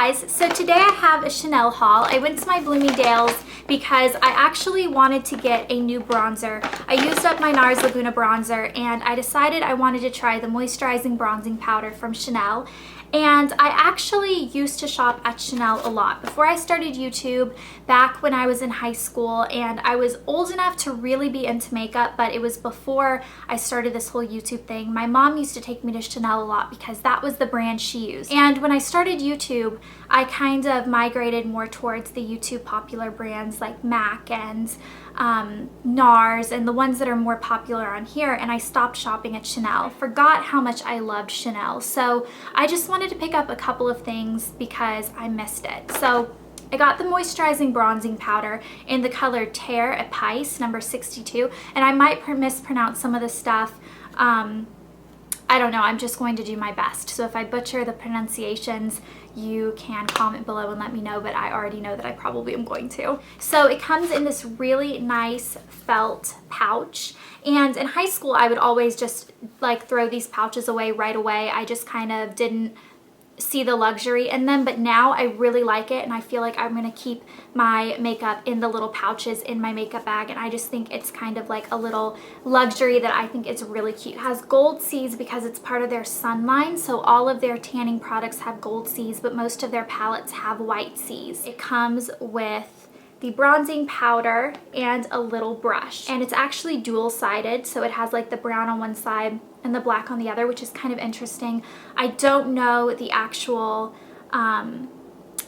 guys, so today I have a Chanel haul. I went to my Bloomingdale's because I actually wanted to get a new bronzer. I used up my NARS Laguna bronzer and I decided I wanted to try the Moisturizing Bronzing Powder from Chanel. And I actually used to shop at Chanel a lot before I started YouTube, back when I was in high school, and I was old enough to really be into makeup, but it was before I started this whole YouTube thing. My mom used to take me to Chanel a lot because that was the brand she used. And when I started YouTube, I kind of migrated more towards the YouTube popular brands like MAC and NARS and the ones that are more popular on here, and I stopped shopping at Chanel. I forgot how much I loved Chanel, so I just wanted to pick up a couple of things because I missed it. So I got the Moisturizing Bronzing Powder in the color Terre Epice number 62, and I might mispronounce some of the stuff. I don't know, I'm just going to do my best. So if I butcher the pronunciations, you can comment below and let me know, but I already know that I probably am going to. So it comes in this really nice felt pouch. And in high school, I would always just like throw these pouches away right away. I just kind of didn't see the luxury in them, but now I really like it, and I feel like I'm gonna keep my makeup in the little pouches in my makeup bag, and I just think it's kind of like a little luxury that I think is really cute. It has gold C's because it's part of their sun line, so all of their tanning products have gold C's, but most of their palettes have white C's. It comes with the bronzing powder and a little brush, and it's actually dual-sided, so it has like the brown on one side and the black on the other, which is kind of interesting. I don't know the actual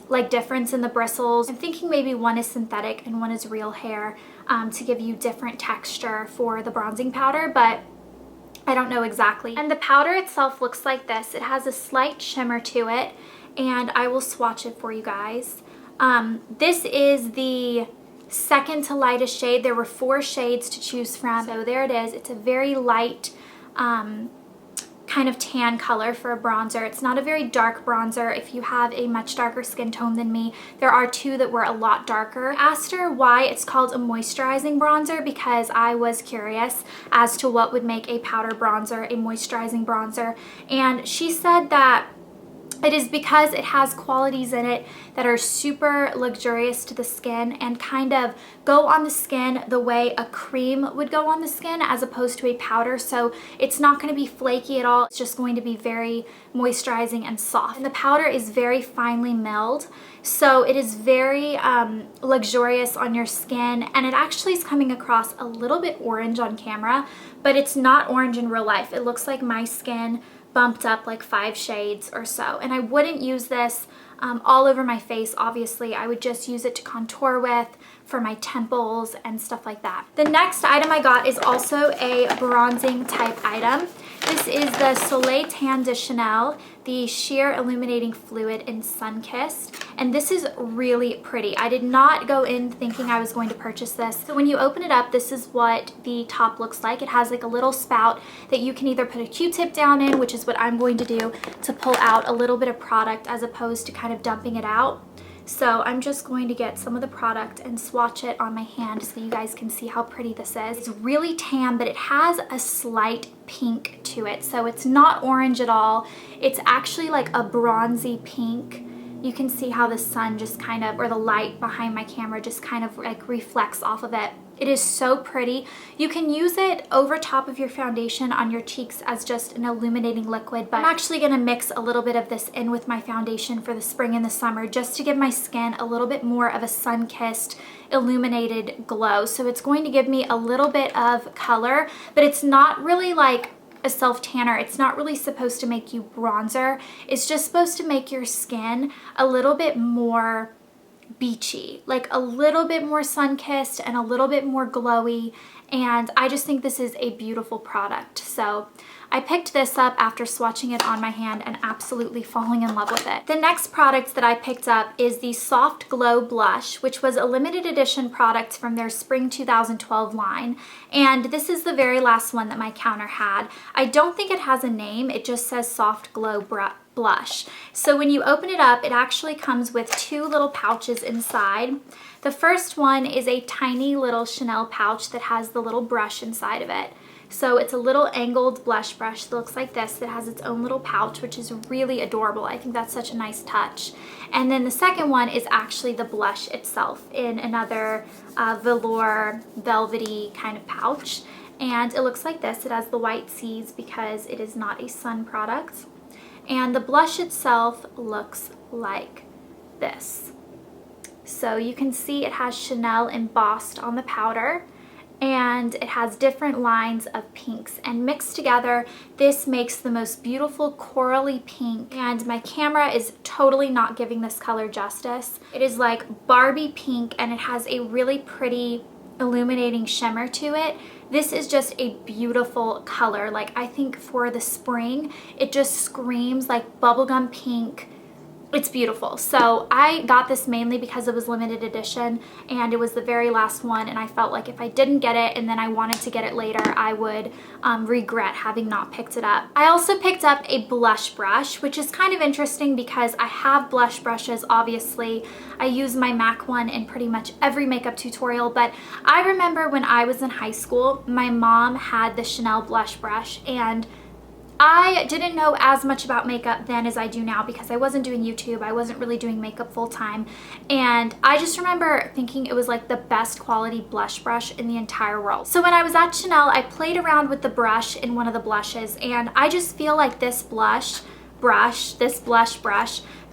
like difference in the bristles. I'm thinking maybe one is synthetic and one is real hair to give you different texture for the bronzing powder, but I don't know exactly. And the powder itself looks like this. It has a slight shimmer to it, and I will swatch it for you guys. This is the second to lightest shade. There were 4 shades to choose from, so there it is. It's a very light kind of tan color for a bronzer. It's not a very dark bronzer. If you have a much darker skin tone than me, there are 2 that were a lot darker. I asked her why it's called a moisturizing bronzer because I was curious as to what would make a powder bronzer a moisturizing bronzer, and she said that it is because it has qualities in it that are super luxurious to the skin and kind of go on the skin the way a cream would go on the skin as opposed to a powder. So it's not going to be flaky at all. It's just going to be very moisturizing and soft. And the powder is very finely milled, so it is very luxurious on your skin, and it actually is coming across a little bit orange on camera, but it's not orange in real life. It looks like my skin bumped up like 5 shades or so, and I wouldn't use this all over my face. Obviously, I would just use it to contour with, for my temples and stuff like that. The next item I got is also a bronzing type item. This is the Soleil Tan de Chanel, the Sheer Illuminating Fluid in Sunkissed, and this is really pretty. I did not go in thinking I was going to purchase this. So when you open it up, this is what the top looks like. It has like a little spout that you can either put a Q-tip down in, which is what I'm going to do, to pull out a little bit of product as opposed to kind of dumping it out. So I'm just going to get some of the product and swatch it on my hand so you guys can see how pretty this is. It's really tan, but it has a slight pink to it. So it's not orange at all. It's actually like a bronzy pink. You can see how the sun just kind of, or the light behind my camera just kind of like reflects off of it. It is so pretty. You can use it over top of your foundation on your cheeks as just an illuminating liquid, but I'm actually gonna mix a little bit of this in with my foundation for the spring and the summer just to give my skin a little bit more of a sun-kissed, illuminated glow. So it's going to give me a little bit of color, but it's not really like a self-tanner. It's not really supposed to make you bronzer. It's just supposed to make your skin a little bit more beachy, like a little bit more sun-kissed and a little bit more glowy, and I just think this is a beautiful product. So I picked this up after swatching it on my hand and absolutely falling in love with it. The next product that I picked up is the Soft Glow Blush, which was a limited edition product from their Spring 2012 line, and this is the very last one that my counter had. I don't think it has a name, it just says Soft Glow Blush. So when you open it up, it actually comes with 2 little pouches inside. The first one is a tiny little Chanel pouch that has the little brush inside of it. So it's a little angled blush brush that looks like this. That has its own little pouch, which is really adorable. I think that's such a nice touch. And then the second one is actually the blush itself in another velour, velvety kind of pouch. And it looks like this. It has the white C's because it is not a sun product. And the blush itself looks like this. So you can see it has Chanel embossed on the powder, and it has different lines of pinks, and mixed together this makes the most beautiful corally pink. And my camera is totally not giving this color justice. It is like Barbie pink, and it has a really pretty illuminating shimmer to it. This is just a beautiful color. Like, I think for the spring it just screams like bubblegum pink. It's beautiful. So I got this mainly because it was limited edition and it was the very last one, and I felt like if I didn't get it and then I wanted to get it later, I would regret having not picked it up. I also picked up a blush brush, which is kind of interesting because I have blush brushes, obviously. I use my MAC one in pretty much every makeup tutorial, but I remember when I was in high school, my mom had the Chanel blush brush, and I didn't know as much about makeup then as I do now because I wasn't doing YouTube. I wasn't really doing makeup full time. And I just remember thinking it was like the best quality blush brush in the entire world. So when I was at Chanel, I played around with the brush in one of the blushes, and I just feel like this blush brush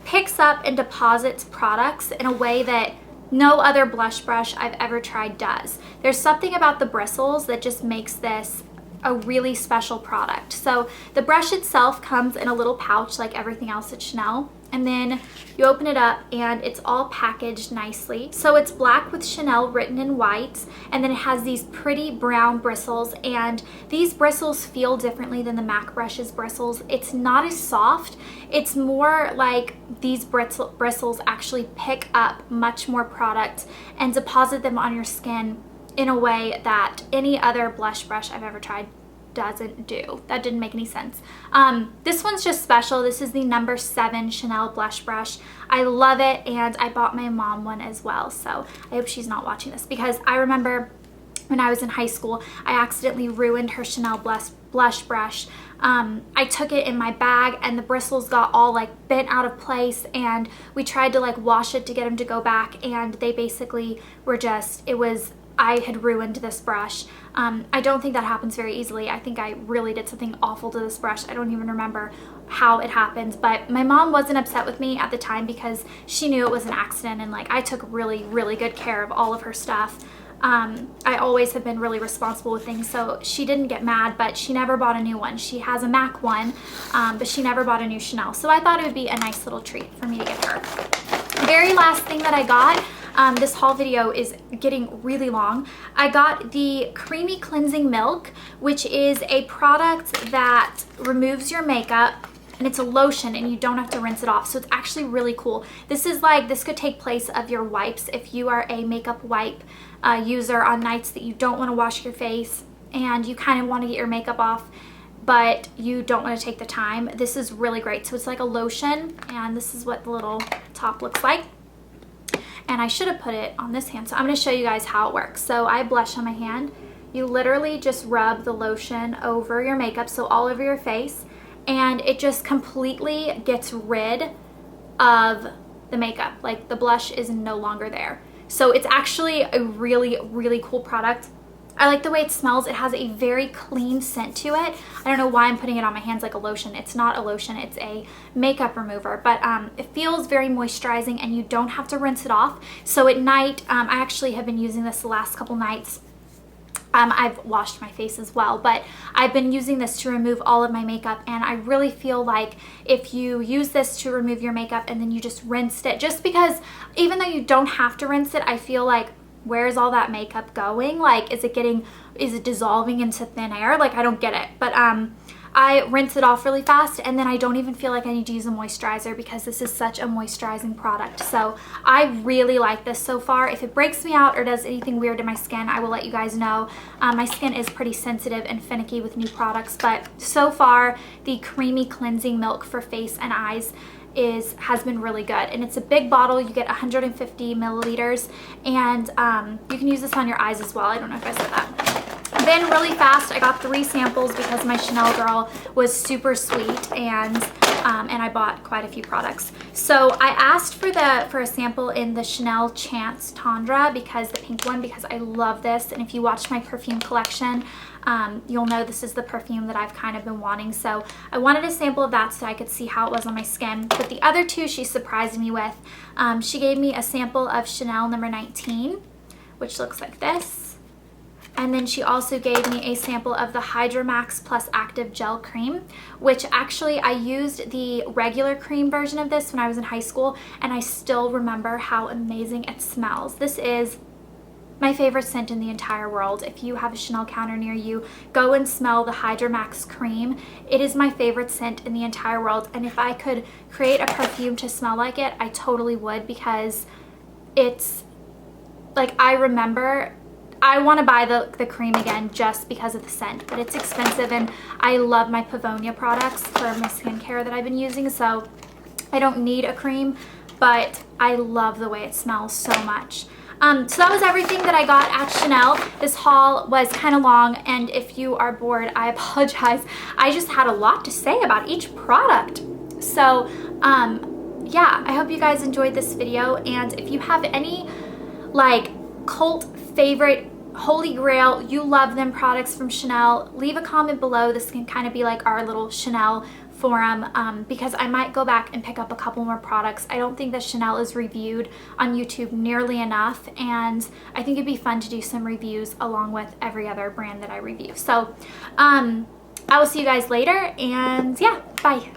picks up and deposits products in a way that no other blush brush I've ever tried does. There's something about the bristles that just makes this a really special product. So the brush itself comes in a little pouch like everything else at Chanel, and then you open it up and it's all packaged nicely. So it's black with Chanel written in white, and then it has these pretty brown bristles, and these bristles feel differently than the MAC brush's bristles. It's not as soft. It's more like these bristles actually pick up much more product and deposit them on your skin in a way that any other blush brush I've ever tried doesn't do. That didn't make any sense. This one's just special. This is the number 7 Chanel blush brush. I love it, and I bought my mom one as well, so I hope she's not watching this, because I remember when I was in high school, I accidentally ruined her Chanel blush brush. I took it in my bag and the bristles got all like bent out of place, and we tried to like wash it to get them to go back, and they basically were just, I had ruined this brush. I don't think that happens very easily. I think I really did something awful to this brush. I don't even remember how it happened, but my mom wasn't upset with me at the time because she knew it was an accident, and like I took really, really good care of all of her stuff. I always have been really responsible with things, so she didn't get mad, but she never bought a new one. She has a MAC one, but she never bought a new Chanel. So I thought it would be a nice little treat for me to get her. Very last thing that I got, this haul video is getting really long. I got the Creamy Cleansing Milk, which is a product that removes your makeup, and it's a lotion and you don't have to rinse it off. So it's actually really cool. This is like, this could take place of your wipes if you are a makeup wipe user on nights that you don't want to wash your face and you kind of want to get your makeup off, but you don't want to take the time. This is really great. So it's like a lotion, and this is what the little top looks like. And I should have put it on this hand, so I'm going to show you guys how it works. So I have blush on my hand. You literally just rub the lotion over your makeup, so all over your face, and it just completely gets rid of the makeup. Like, the blush is no longer there. So it's actually a really, really cool product. I like the way it smells. It has a very clean scent to it. I don't know why I'm putting it on my hands like a lotion. It's not a lotion, it's a makeup remover, but it feels very moisturizing and you don't have to rinse it off. So at night, I actually have been using this the last couple nights. I've washed my face as well, but I've been using this to remove all of my makeup, and I really feel like if you use this to remove your makeup and then you just rinsed it, just because even though you don't have to rinse it, I feel like, where's all that makeup going? Like, is it dissolving into thin air? Like, I don't get it. But I rinse it off really fast, and then I don't even feel like I need to use a moisturizer because this is such a moisturizing product. So I really like this so far. If it breaks me out or does anything weird to my skin, I will let you guys know. My skin is pretty sensitive and finicky with new products, but so far the Creamy Cleansing Milk for face and eyes has been really good, and it's a big bottle. You get 150 milliliters, and you can use this on your eyes as well. I don't know if I said that. then really fast, I got 3 samples because my Chanel girl was super sweet, and I bought quite a few products. So I asked for a sample in the Chanel Chance Tundra, because the pink one, because I love this, and if you watch my perfume collection, you'll know this is the perfume that I've kind of been wanting. So I wanted a sample of that so I could see how it was on my skin. But the other 2 she surprised me with. She gave me a sample of Chanel number 19, which looks like this. And then she also gave me a sample of the Hydra Max Plus Active Gel Cream, which actually I used the regular cream version of this when I was in high school, and I still remember how amazing it smells. This is my favorite scent in the entire world. If you have a Chanel counter near you, go and smell the Hydra Max Cream. It is my favorite scent in the entire world, and if I could create a perfume to smell like it, I totally would, because it's like, I want to buy the cream again just because of the scent, but it's expensive, and I love my Pavonia products for my skincare that I've been using, so I don't need a cream, but I love the way it smells so much. So that was everything that I got at Chanel. This haul was kind of long, and if you are bored, I apologize. I just had a lot to say about each product. So yeah, I hope you guys enjoyed this video, and if you have any like cult favorite, holy grail, you love them products from Chanel, leave a comment below. This can kind of be like our little Chanel forum, because I might go back and pick up a couple more products. I don't think that Chanel is reviewed on YouTube nearly enough, and I think it'd be fun to do some reviews along with every other brand that I review. So I will see you guys later, and yeah, bye.